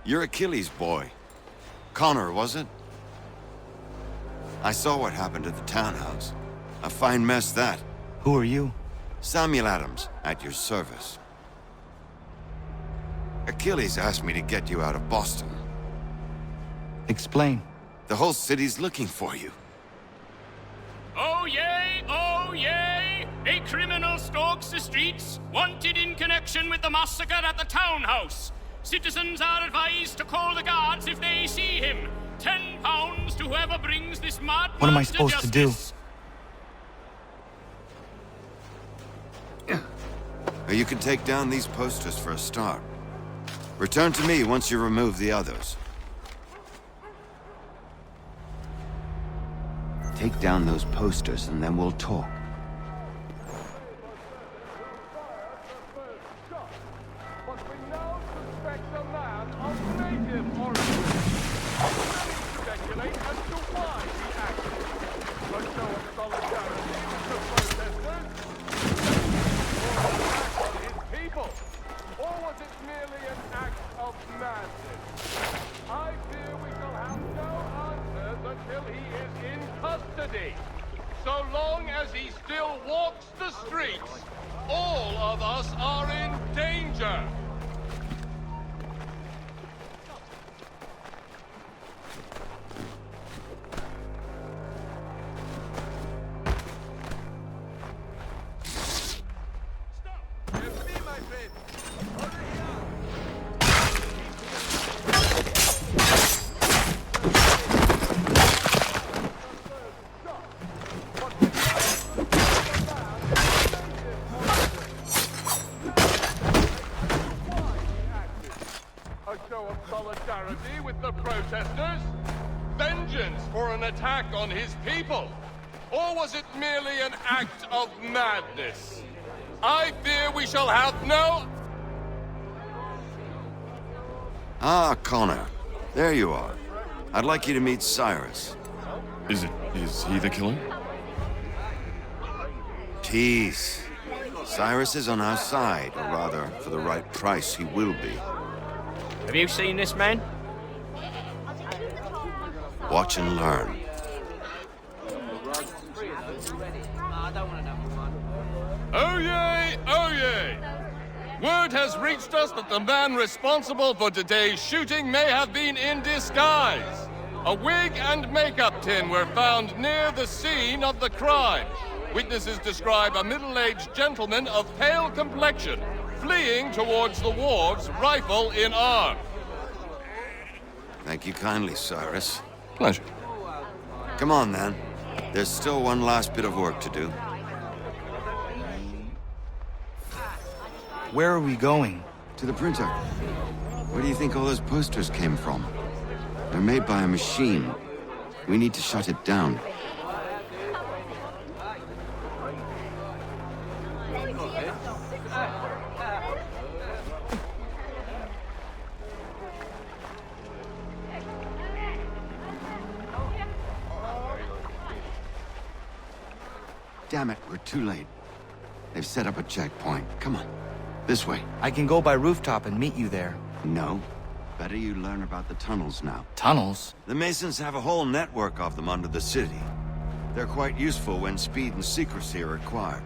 You're Achilles' boy. Connor, was it? I saw what happened at the townhouse. A fine mess, that. Who are you? Samuel Adams, at your service. Achilles asked me to get you out of Boston. Explain. The whole city's looking for you. Oh yay, oh yay! A criminal stalks the streets, wanted in connection with the massacre at the townhouse. Citizens are advised to call the guards if they see him. £10 to whoever brings this madman. What am I supposed to do? You can take down these posters for a start. Return to me once you remove the others. Take down those posters and then we'll talk. But we now suspect a man of native origin. Many speculate as to why he acted. A show of solidarity with the protesters? Or an attack on his people? Or was it merely an act of madness? I fear we shall have no answers until he is in custody. So long as he still walks the streets, all of us are in danger. A show of solidarity with the protesters? Vengeance for an attack on his people? Or was it merely an act of madness? I fear we shall have no... Ah, Connor. There you are. I'd like you to meet Cyrus. Is he the killer? Peace. Cyrus is on our side, or rather, for the right price, he will be. Have you seen this man? Watch and learn. Oh yay! Oh yay! Word has reached us that the man responsible for today's shooting may have been in disguise. A wig and makeup tin were found near the scene of the crime. Witnesses describe a middle-aged gentleman of pale complexion fleeing towards the wharves, rifle in arm. Thank you kindly, Cyrus. Pleasure. Come on, then. There's still one last bit of work to do. Where are we going? To the printer. Where do you think all those posters came from? They're made by a machine. We need to shut it down. Damn it, we're too late. They've set up a checkpoint. Come on. This way. I can go by rooftop and meet you there. No. Better you learn about the tunnels now. Tunnels? The Masons have a whole network of them under the city. They're quite useful when speed and secrecy are required.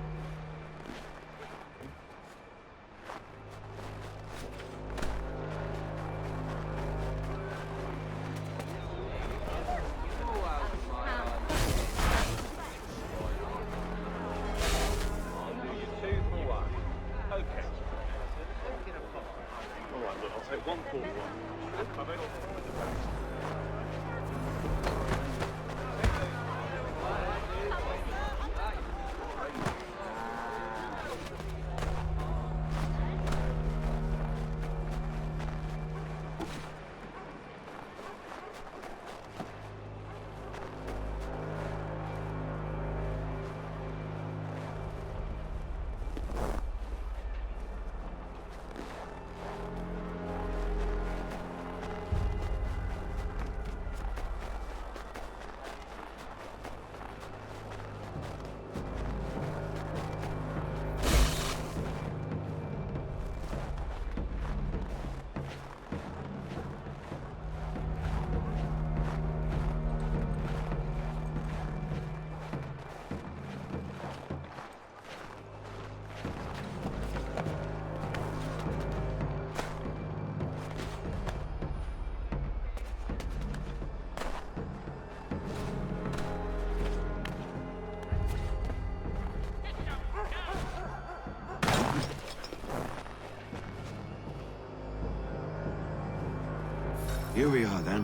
Here we are, then.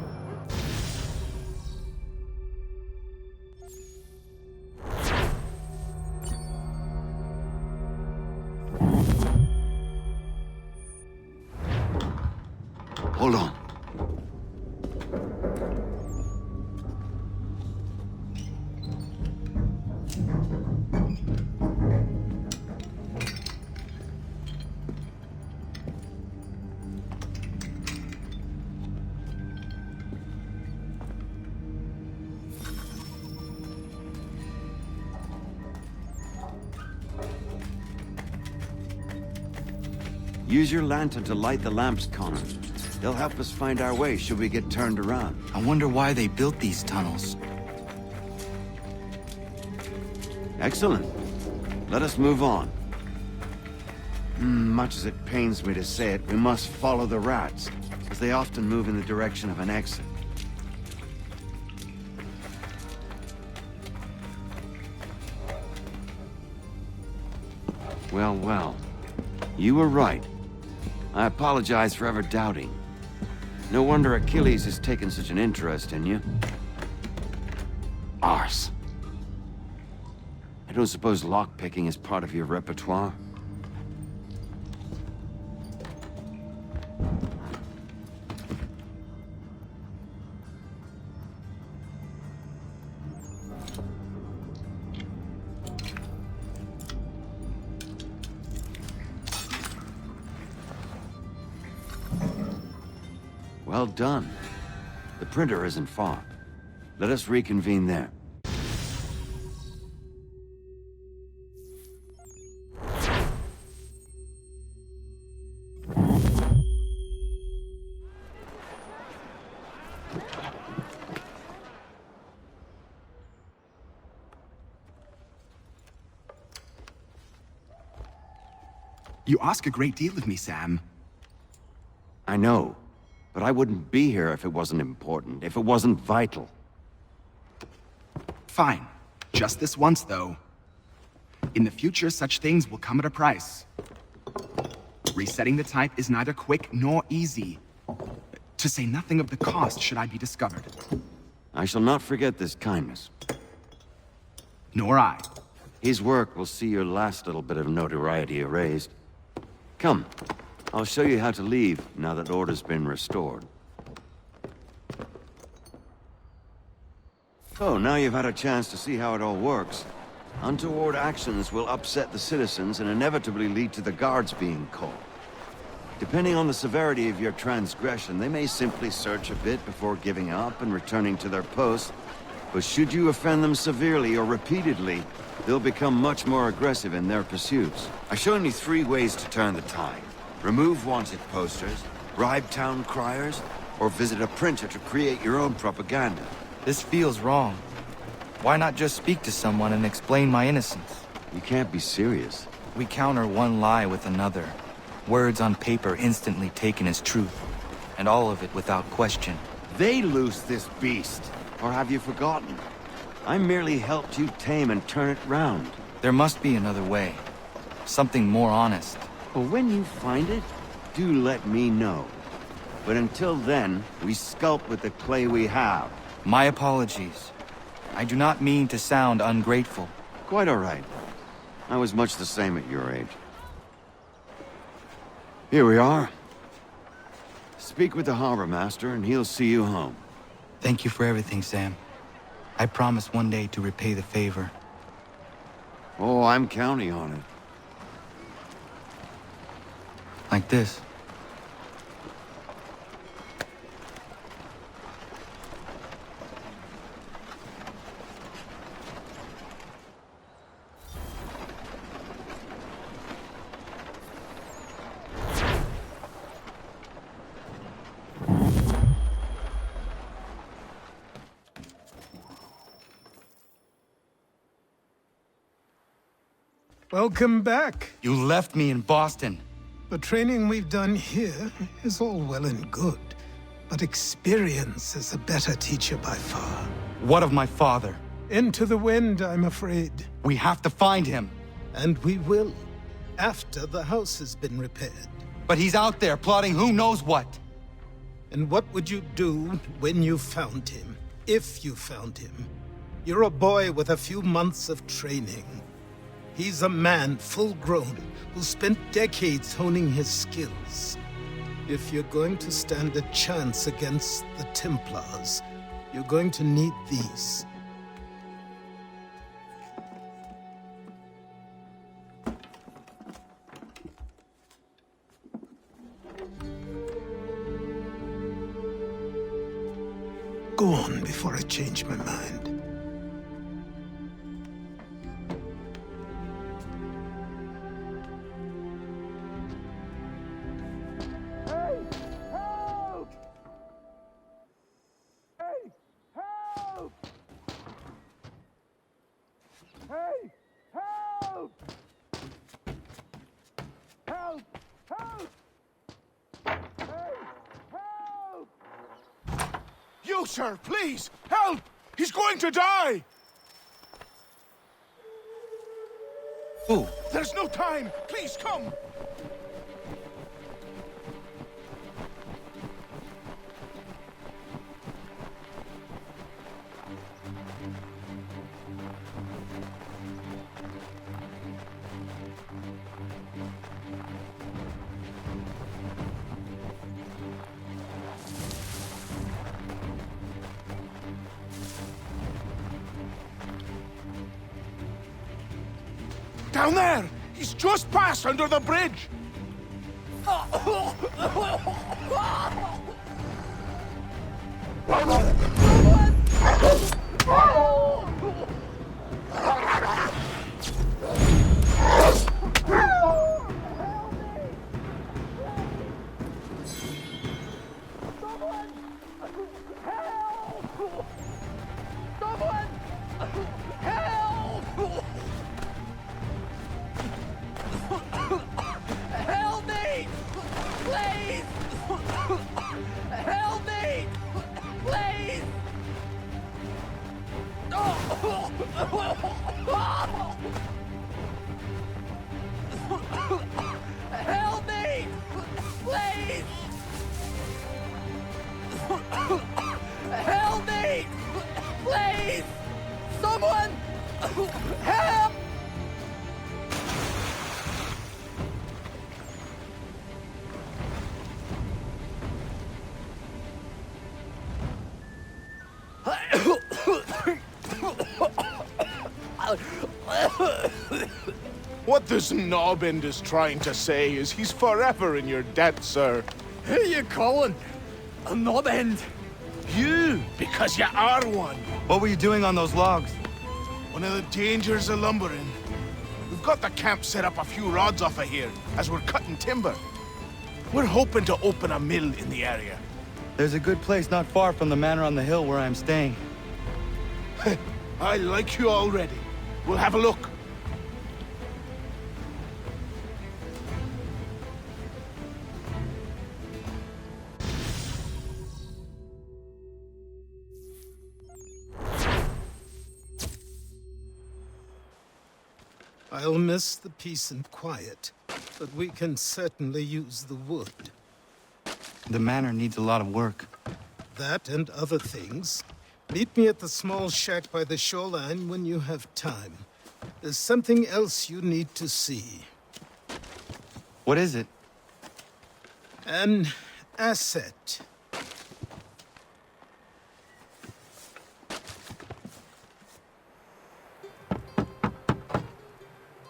Hold on. Use your lantern to light the lamps, Connor. They'll help us find our way should we get turned around. I wonder why they built these tunnels. Excellent. Let us move on. Much as it pains me to say it, we must follow the rats, as they often move in the direction of an exit. Well, well. You were right. I apologize for ever doubting. No wonder Achilles has taken such an interest in you. Arse. I don't suppose lockpicking is part of your repertoire? Well done. The printer isn't far. Let us reconvene there. You ask a great deal of me, Sam. I know, but I wouldn't be here if it wasn't important, if it wasn't vital. Fine. Just this once, though. In the future, such things will come at a price. Resetting the type is neither quick nor easy. To say nothing of the cost should I be discovered. I shall not forget this kindness. Nor I. His work will see your last little bit of notoriety erased. Come, I'll show you how to leave now that order's been restored. So, now you've had a chance to see how it all works. Untoward actions will upset the citizens and inevitably lead to the guards being called. Depending on the severity of your transgression, they may simply search a bit before giving up and returning to their posts. But should you offend them severely or repeatedly, they'll become much more aggressive in their pursuits. I've shown you 3 ways to turn the tide. Remove wanted posters, bribe town criers, or visit a printer to create your own propaganda. This feels wrong. Why not just speak to someone and explain my innocence? You can't be serious. We counter one lie with another. Words on paper instantly taken as truth. And all of it without question. They loose this beast. Or have you forgotten? I merely helped you tame and turn it round. There must be another way. Something more honest. Well, when you find it, do let me know. But until then, we sculpt with the clay we have. My apologies. I do not mean to sound ungrateful. Quite all right. I was much the same at your age. Here we are. Speak with the harbor master and he'll see you home. Thank you for everything, Sam. I promise one day to repay the favor. Oh, I'm counting on it. Like this. Welcome back. You left me in Boston. The training we've done here is all well and good, but experience is a better teacher by far. What of my father? Into the wind, I'm afraid. We have to find him. And we will, after the house has been repaired. But he's out there plotting who knows what. And what would you do when you found him? If you found him? You're a boy with a few months of training. He's a man, full-grown, who spent decades honing his skills. If you're going to stand a chance against the Templars, you're going to need these. Go on before I change my mind. You, sir, please, help! He's going to die! Who? There's no time! Please, come! Down there! He's just passed under the bridge! Help me! Please! Help me! Please! Help me! Please! Help me! Please! Someone! Help! What this knobbend is trying to say is he's forever in your debt, sir. Who you calling? A knob end? You, because you are one. What were you doing on those logs? One of the dangers of lumbering. We've got the camp set up a few rods off of here, as we're cutting timber. We're hoping to open a mill in the area. There's a good place not far from the manor on the hill where I'm staying. I like you already. We'll have a look. I'll miss the peace and quiet, but we can certainly use the wood. The manor needs a lot of work. That and other things. Meet me at the small shack by the shoreline when you have time. There's something else you need to see. What is it? An asset.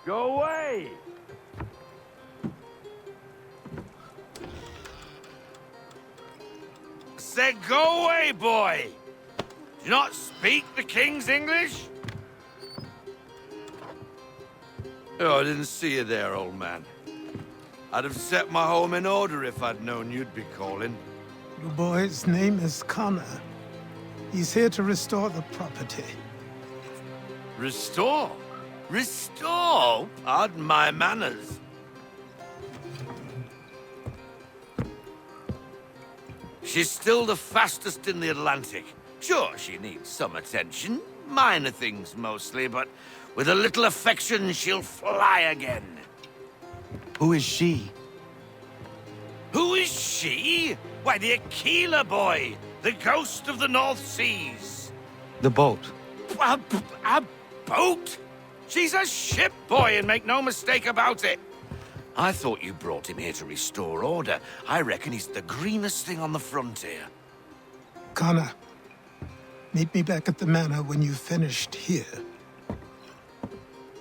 Go away! Said go away, boy! Do you not speak the King's English? Oh, I didn't see you there, old man. I'd have set my home in order if I'd known you'd be calling. The boy's name is Connor. He's here to restore the property. Restore? Restore? Pardon my manners. She's still the fastest in the Atlantic. Sure, she needs some attention. Minor things mostly, but with a little affection, she'll fly again. Who is she? Who is she? Why, the Aquila boy, the ghost of the North Seas. The boat. A boat? She's a ship, boy, and make no mistake about it. I thought you brought him here to restore order. I reckon he's the greenest thing on the frontier. Connor, meet me back at the manor when you've finished here.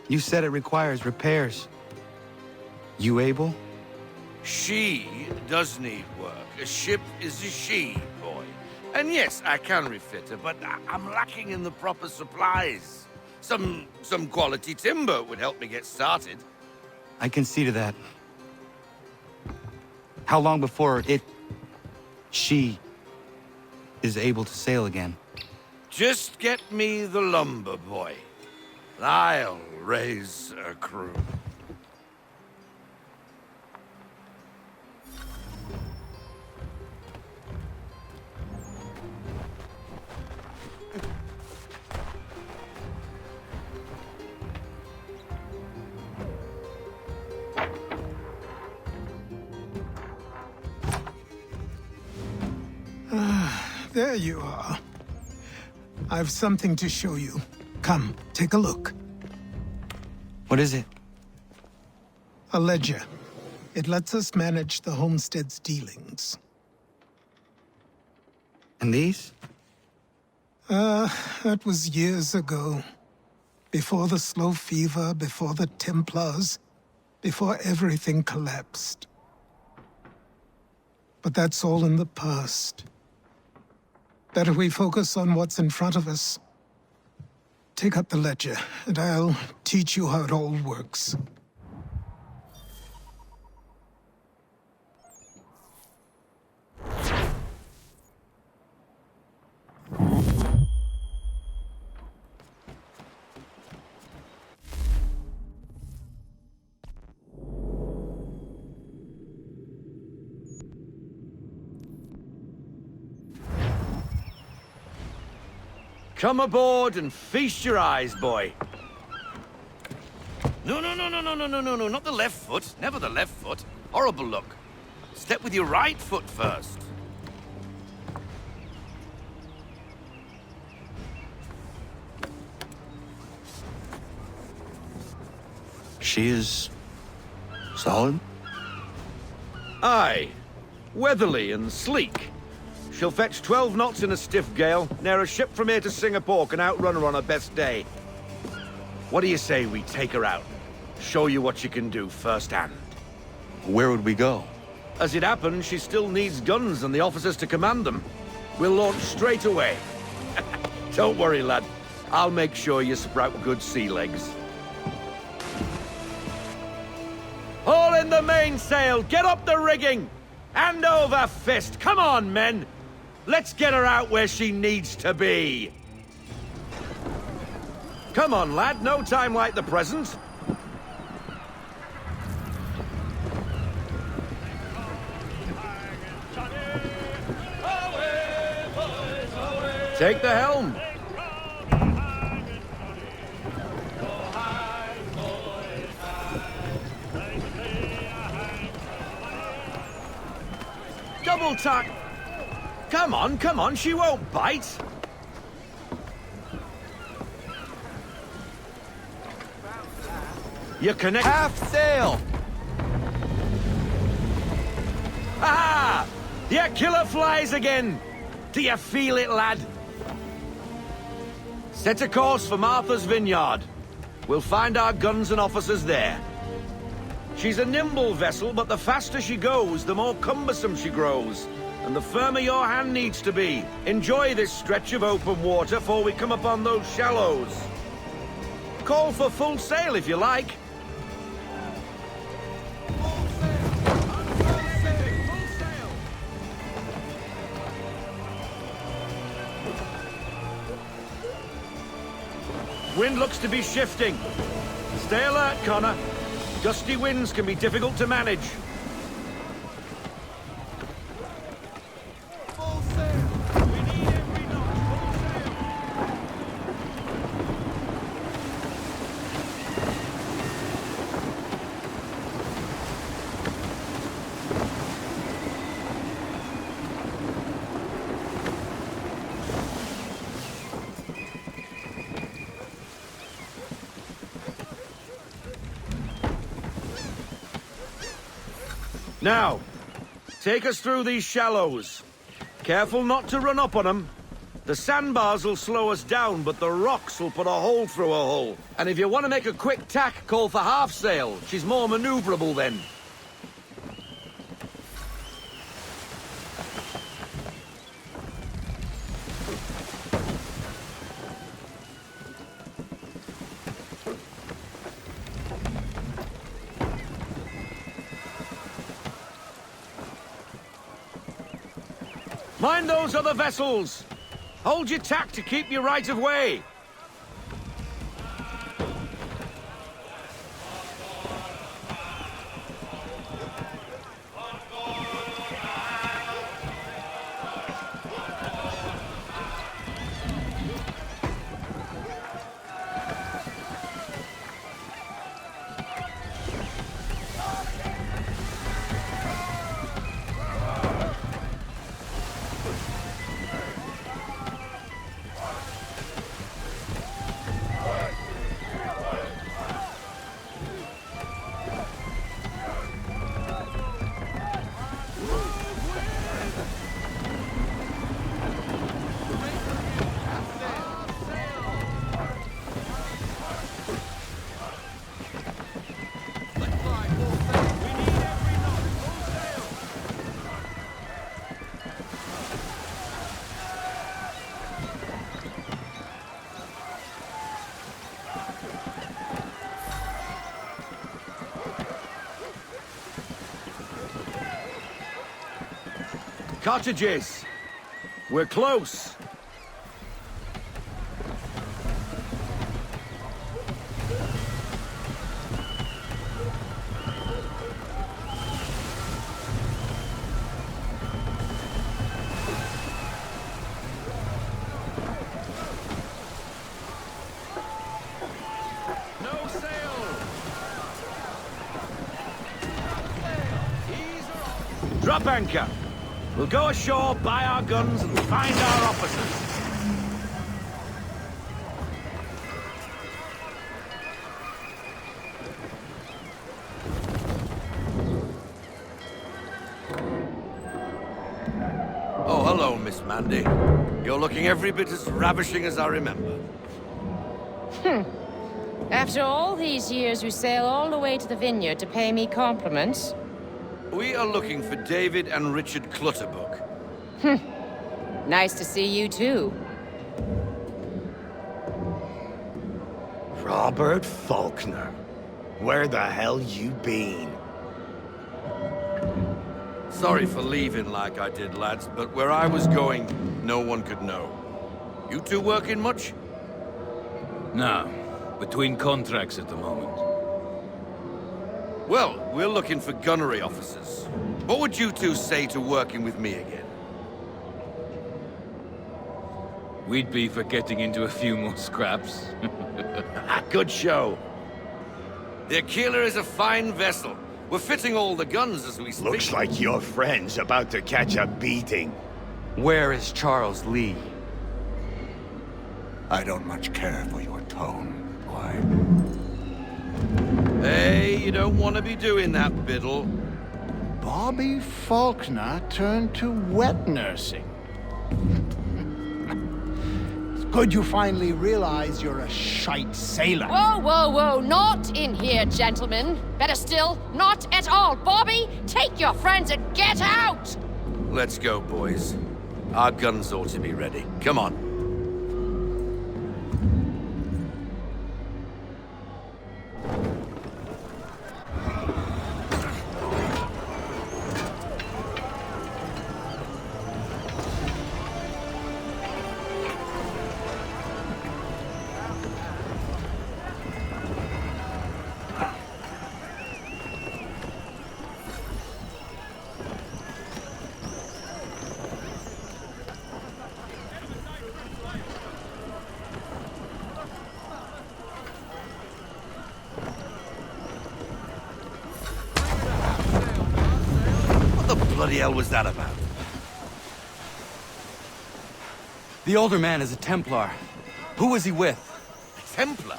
You said it requires repairs. You able? She does need work. A ship is a she, boy. And yes, I can refit her, but I'm lacking in the proper supplies. Some quality timber would help me get started. I can see to that. How long before she is able to sail again? Just get me the lumber, boy. I'll raise a crew. There you are. I've something to show you. Come, take a look. What is it? A ledger. It lets us manage the homestead's dealings. And these? That was years ago. Before the slow fever, before the Templars, before everything collapsed. But that's all in the past. Better we focus on what's in front of us. Take up the ledger, and I'll teach you how it all works. Come aboard and feast your eyes, boy. No, not the left foot. Never the left foot. Horrible look. Step with your right foot first. She is solid? Aye. Weatherly and sleek. She'll fetch 12 knots in a stiff gale, near a ship from here to Singapore can outrun her on her best day. What do you say we take her out? Show you what she can do firsthand. Where would we go? As it happens, she still needs guns and the officers to command them. We'll launch straight away. Don't worry, lad. I'll make sure you sprout good sea legs. Haul in the mainsail! Get up the rigging! Hand over fist! Come on, men! Let's get her out where she needs to be! Come on, lad. No time like the present. Take the helm. Double tack. Come on, she won't bite. You connect. Half sail! Aha! The killer flies again. Do you feel it, lad? Set a course for Martha's Vineyard. We'll find our guns and officers there. She's a nimble vessel, but the faster she goes, the more cumbersome she grows. And the firmer your hand needs to be. Enjoy this stretch of open water before we come upon those shallows. Call for full sail if you like. Wind looks to be shifting. Stay alert, Connor. Gusty winds can be difficult to manage. Full sail! We need every knot! Full sail! Now, take us through these shallows. Careful not to run up on them. The sandbars will slow us down, but the rocks will put a hole through a hull. And if you want to make a quick tack, call for half sail. She's more maneuverable then. Mind those other vessels! Hold your tack to keep your right of way! Cottages! We're close! No sail! Drop anchor! We'll go ashore, buy our guns, and find our officers. Oh, hello, Miss Mandy. You're looking every bit as ravishing as I remember. After all these years, you sail all the way to the vineyard to pay me compliments? We are looking for David and Richard Clutterbuck. Nice to see you, too. Robert Faulkner. Where the hell you been? Sorry for leaving like I did, lads, but where I was going, no one could know. You two working much? No. Between contracts at the moment. Well, we're looking for gunnery officers. What would you two say to working with me again? We'd be for getting into a few more scraps. Good show. The Aquila is a fine vessel. We're fitting all the guns as we speak. Looks like your friend's about to catch a beating. Where is Charles Lee? I don't much care for your tone, boy. Hey, you don't want to be doing that, Biddle. Bobby Faulkner turned to wet nursing. It's good you finally realize you're a shite sailor. Whoa, whoa, whoa, not in here, gentlemen. Better still, not at all. Bobby, take your friends and get out! Let's go, boys. Our guns ought to be ready. Come on. What the bloody hell was that about? The older man is a Templar. Who was he with? A Templar?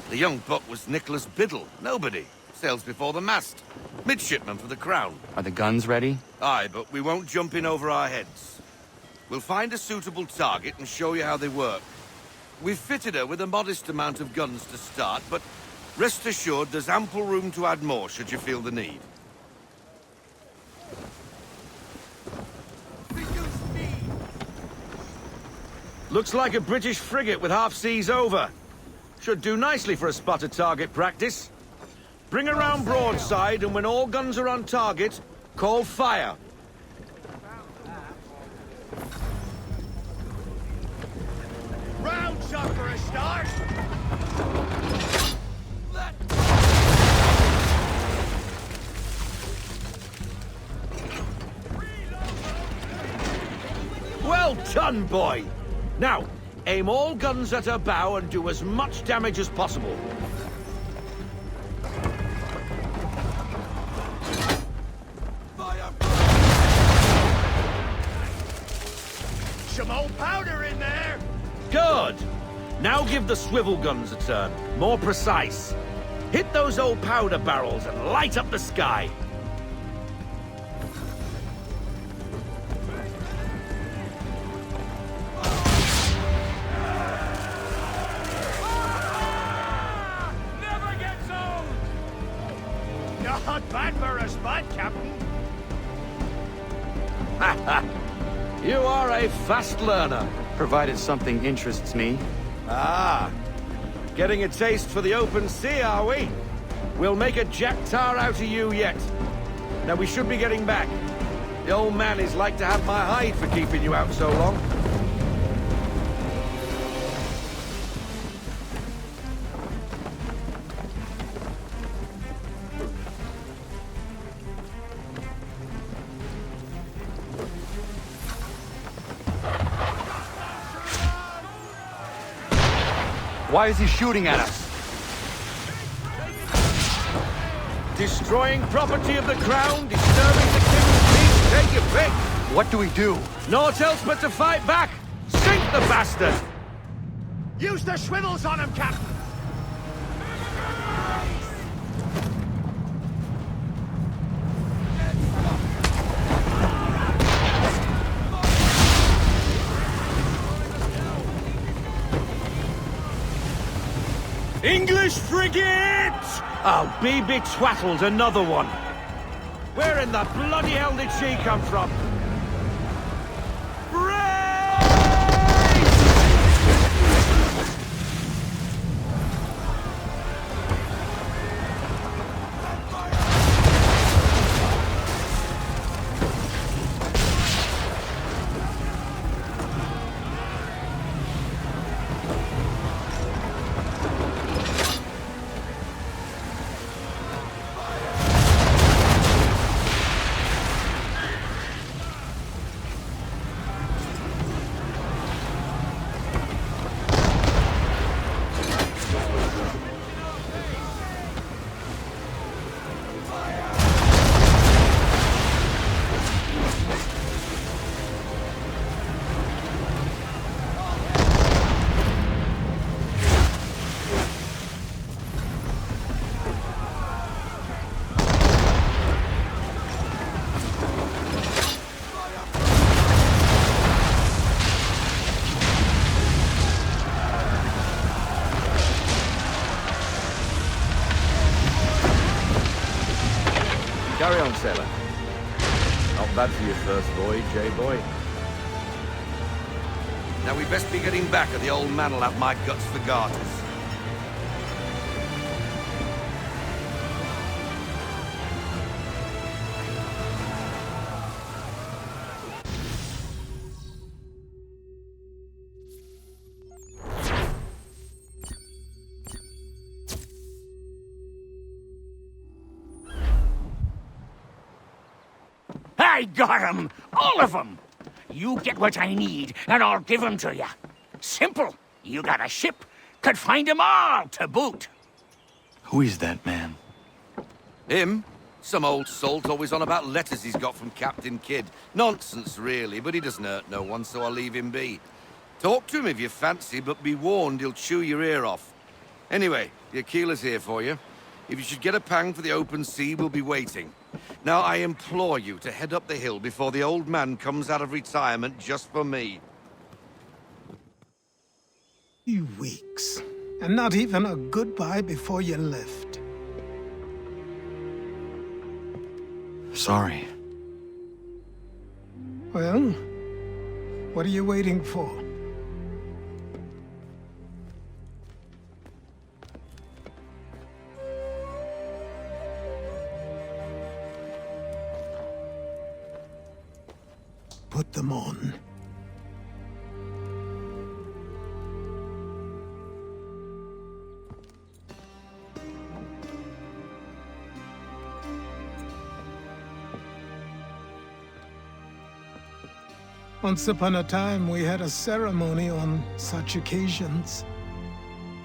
The young buck was Nicholas Biddle. Nobody. Sails before the mast. Midshipman for the Crown. Are the guns ready? Aye, but we won't jump in over our heads. We'll find a suitable target and show you how they work. We've fitted her with a modest amount of guns to start, but rest assured there's ample room to add more should you feel the need. Looks like a British frigate with half seas over. Should do nicely for a spotted target practice. Bring her round broadside, and when all guns are on target, call fire. Round shot for a start. Well done, boy! Now, aim all guns at her bow and do as much damage as possible. Some old powder in there. Good! Now give the swivel guns a turn. More precise. Hit those old powder barrels and light up the sky. Never gets old. Not bad for a spot, Captain. You are a fast learner. Provided something interests me. Ah, getting a taste for the open sea, are we? We'll make a jack tar out of you yet. Now we should be getting back. The old man is like to have my hide for keeping you out so long. Why is he shooting at us? Destroying property of the Crown, disturbing the King's peace, take your pick! What do we do? Naught else but to fight back! Sink the bastard! Use the swivels on him, Captain. English frigate! Oh, be betwattled, another one. Where in the bloody hell did she come from? Carry on, sailor. Not bad for your first voyage, eh, boy? Now we best be getting back, or the old man'll have my guts for garters. I got 'em! All of 'em! You get what I need, and I'll give 'em to you. Simple. You got a ship, could find 'em all to boot. Who is that man? Him? Some old salt always on about letters he's got from Captain Kidd. Nonsense, really, but he doesn't hurt no one, so I'll leave him be. Talk to him if you fancy, but be warned he'll chew your ear off. Anyway, the Aquila's here for you. If you should get a pang for the open sea, we'll be waiting. Now I implore you to head up the hill before the old man comes out of retirement just for me. 2 weeks. And not even a goodbye before you left. Sorry. Well, what are you waiting for? Put them on. Once upon a time, we had a ceremony on such occasions.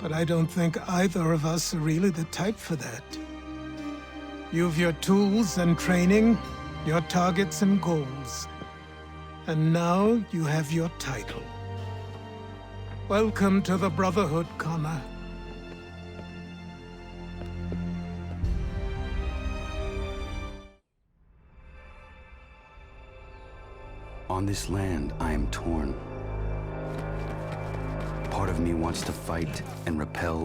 But I don't think either of us are really the type for that. You've your tools and training, your targets and goals. And now you have your title. Welcome to the Brotherhood, Connor. On this land, I am torn. Part of me wants to fight and repel